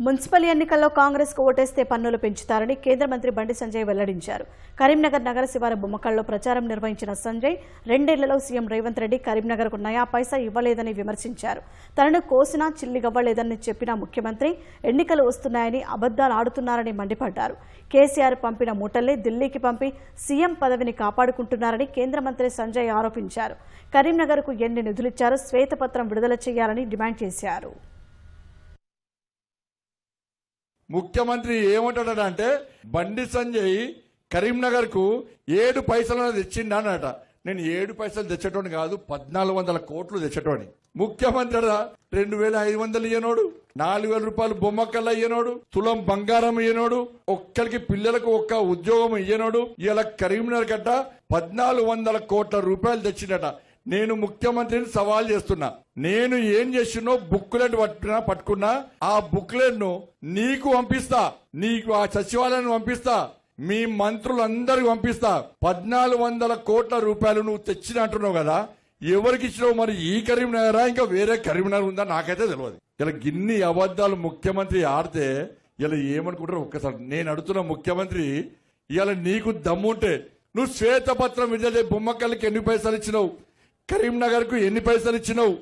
Municipal ఎన్నికల్లో కాంగ్రెస్ కు ఓటేస్తే పన్నులు పెంచుతారని కేంద్ర మంత్రి బండి సంజయ్ వెల్లడించారు. కరీంనగర్ నగర శివారు బొమ్మకల్లో ప్రచారం నిర్వహించిన సంజయ్ 2 ఏళ్లలో సీఎం రేవంత్ రెడ్డి కరీంనగర్ కు నయా పైసా ఇవ్వలేదని విమర్శించారు. తనను కోసినా చిల్లిగవ్వలేదని చెప్పిన ముఖ్యమంత్రి ఎన్నికలు వస్తున్నాయని అబద్దాలు ఆడుతున్నారని మండిపడ్డారు. కేసీఆర్ పంపిన మూటల్ని ఢిల్లీకి పంపి సీఎం పదవిని కాపాడుకుంటున్నారని కేంద్ర మంత్రి సంజయ్ ఆరోపించారు. కరీంనగర్ కు ఎన్ని నిధులిచ్చారో శ్వేతపత్రం విడుదల చేయాలని డిమాండ్ చేశారు. ముఖ్యమంత్రి ఏమంటాడంటే బండి సంజయ్ కరీంనగర్ కు 7 పైసలు తెచ్చిండనట. నేను 7 పైసలు తెచ్చటోని కాదు, 1400 కోట్లు తెచ్చటోని. ముఖ్యమంత్రి 2500 ఇయ్యనోడు, 4000 రూపాయలు బొమ్మకల్లా ఇయ్యనోడు, తులం బంగారం ఇయ్యనోడు, ఒక్కరికి పిల్లలకు ఒక్క ఉద్యోగం ఇయ్యనోడు. ఇలా కరీంనగర్ గట్ట 1400 కోట్ల రూపాయలు తెచ్చిండట. నేను ముఖ్యమంత్రిని సవాల్ చేస్తున్నా, నేను ఏం చేసినో బుక్లెట్ పట్టుకున్నా, ఆ బుక్లెట్ ను నీకు పంపిస్తా, నీకు ఆ సచివాలయాన్ని పంపిస్తా, మీ మంత్రులందరికి పంపిస్తా. 1400 కోట్ల రూపాయలు నువ్వు తెచ్చిన అంటున్నావు కదా, ఎవరికి ఇచ్చినావు? మరి ఈ కరీంనగరా ఇంకా వేరే కరీంనగర్ ఉందా నాకైతే తెలియదు. ఇలా గిన్ని అబద్ధాలు ముఖ్యమంత్రి ఆడితే ఇలా ఏమనుకుంటారు ఒక్కసారి. నేను అడుగుతున్న ముఖ్యమంత్రి, ఇలా నీకు దమ్ముంటే నువ్వు శ్వేతపత్రం విడుదల, బొమ్మకల్లికి ఎన్ని పైసలు ఇచ్చినావు, కరీంనగర్ కు ఎన్ని పైసలు ఇచ్చినావు,